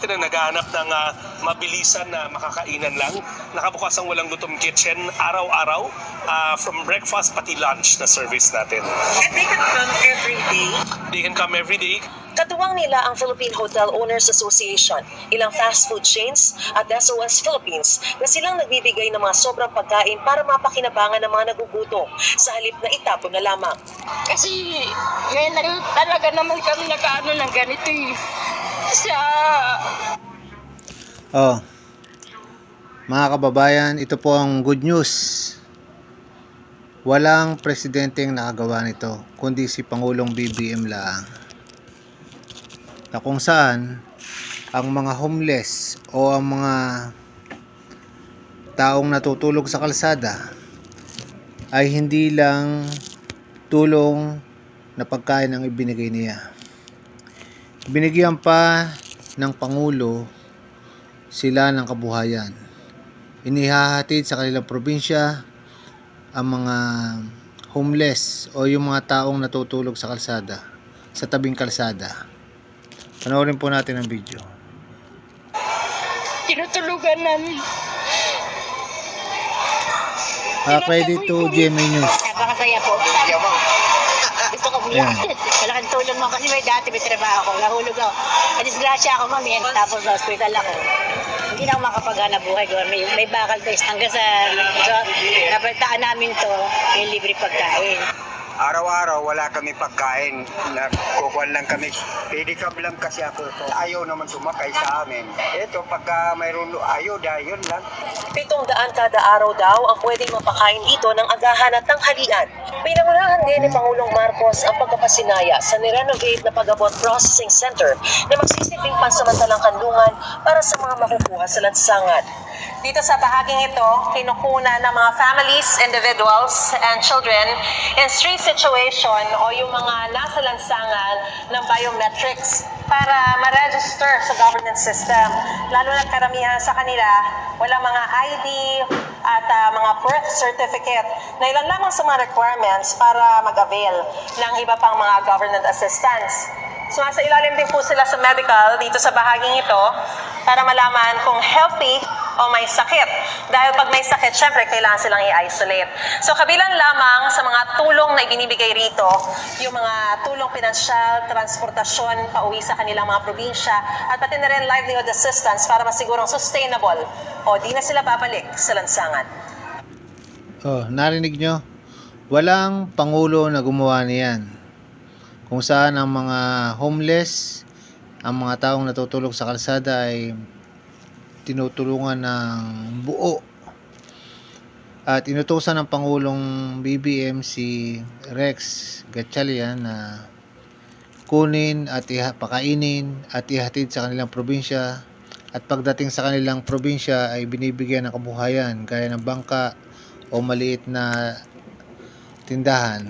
na naghahanap ng mabilisan na makakainan lang. Nakabukas ang walang gutom kitchen araw-araw, from breakfast pati lunch na service natin. And they can come every day. They can come every day. Katuwang nila ang Philippine Hotel Owners Association, ilang fast food chains at SOS Philippines na silang nagbibigay ng mga sobrang pagkain para mapakinabangan ng mga nagugutom sa halip na itapon na lamang. Kasi ngayon na talaga naman kami nag-ano ng ganito eh. Mga kababayan, ito po ang good news. Walang presidenteng nakagawa nito, kundi si Pangulong BBM lang. Na kung saan ang mga homeless o ang mga taong natutulog sa kalsada ay hindi lang tulong na pagkain ang ibinigay niya. Binigyan pa ng Pangulo sila ng kabuhayan. Inihahatid sa kanilang probinsya ang mga homeless o yung mga taong natutulog sa kalsada, sa tabing kalsada. Panoorin po natin ang video. Tinutulugan namin. Credit to GMA News. Napakasaya po. Gusto ko bumiyak. Malaking tulong mo kasi dati may trabaho ako. Nahulog ako. Nadisgrasya ako, mami. Tapos sa hospital ako. Hindi na ako makapaghanap buhay ko. May bakal test hanggang sa napalitaan namin to, may libre pagkain. Araw-araw wala kami pagkain, nagkukuhan lang kami. Pedicab lang kasi ako. Ayaw naman sumakay sa amin. Ito, pagka mayroon ayuda, yun lang. 700 kada araw daw ang pwedeng mapakain dito ng agahan at tanghalian. Pinangunahan din ni Pangulong Marcos ang pagkapasinaya sa nirenovate na Pagabot Processing Center na magsisilbing pansamantalang kanlungan para sa mga makukuha sa lansangan. Dito sa bahaging ito, kinukuna ng mga families, individuals, and children in street situation o yung mga nasa lansangan ng biometrics para ma-register sa governance system. Lalo na karamihan sa kanila, walang mga ID at mga birth certificate na ilan lamang sa mga requirements para mag-avail ng iba pang mga government assistance. Sumasa ilalim din po sila sa medical dito sa bahaging ito para malaman kung healthy o may sakit. Dahil pag may sakit, syempre, kailangan silang i-isolate. So, kabilang lamang sa mga tulong na ibinibigay rito, yung mga tulong pinansyal, transportasyon, pauwi sa kanilang mga probinsya, at pati na rin livelihood assistance para masigurong sustainable o di na sila babalik sa lansangan. Narinig nyo? Walang Pangulo na gumawa niyan. Kung saan ang mga homeless, ang mga taong natutulog sa kalsada ay tinutulungan ng buo. At inutusan ng Pangulong BBM si Rex Gatchalian na kunin at pakainin at ihatid sa kanilang probinsya. At pagdating sa kanilang probinsya ay binibigyan ng kabuhayan gaya ng bangka o maliit na tindahan.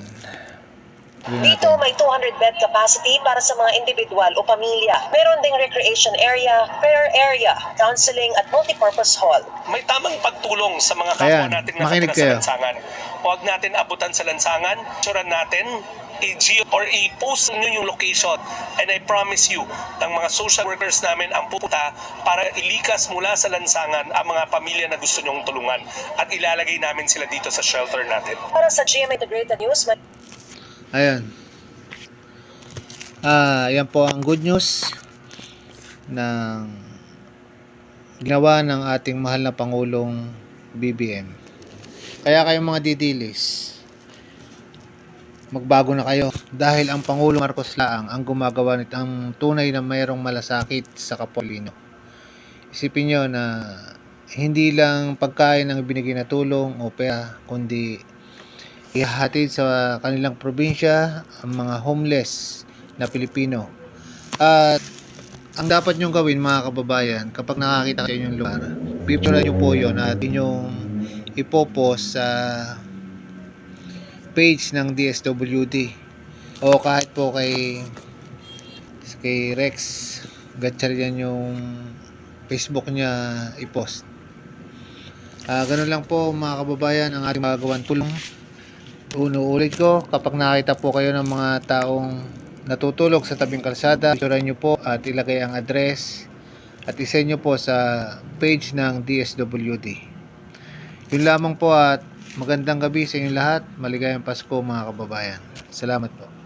Dito may 200 bed capacity para sa mga individual o pamilya. Meron ding recreation area, prayer area, counseling at multipurpose hall. May tamang pagtulong sa mga kapwa natin na makinig nakatira kayo. sa lansangan. Huwag natin abutan sa lansangan. Suran natin i-post nyo yung location, and I promise you, ng mga social workers namin ang pupunta para ilikas mula sa lansangan ang mga pamilya na gusto nyong tulungan at ilalagay namin sila dito sa shelter natin. Para sa GMA Integrated News, Ayan. Yan po ang good news ng ginawa ng ating mahal na Pangulong BBM. Kaya kayong mga didilis, magbago na kayo dahil ang Pangulong Marcos laang ang gumagawa nito, ang tunay na mayroong malasakit sa kapwa Pilipino. Isipin nyo na hindi lang pagkain ang ibinigay na tulong o pera, kundi ihahatid sa kanilang probinsya ang mga homeless na Pilipino. At ang dapat nyong gawin mga kababayan, kapag nakakita kayo yung lugar, pipicturean nyo po yun at inyong ipopost sa page ng DSWD o kahit po kay Rex Gatchalian yung Facebook niya ipost. Ganun lang po mga kababayan ang ating magagawan tulong. Ulit ko, kapag nakita po kayo ng mga taong natutulog sa tabing kalsada, picturean nyo po at ilagay ang address at isend nyo po sa page ng DSWD. Yun lamang po at magandang gabi sa inyong lahat. Maligayang Pasko mga kababayan. Salamat po.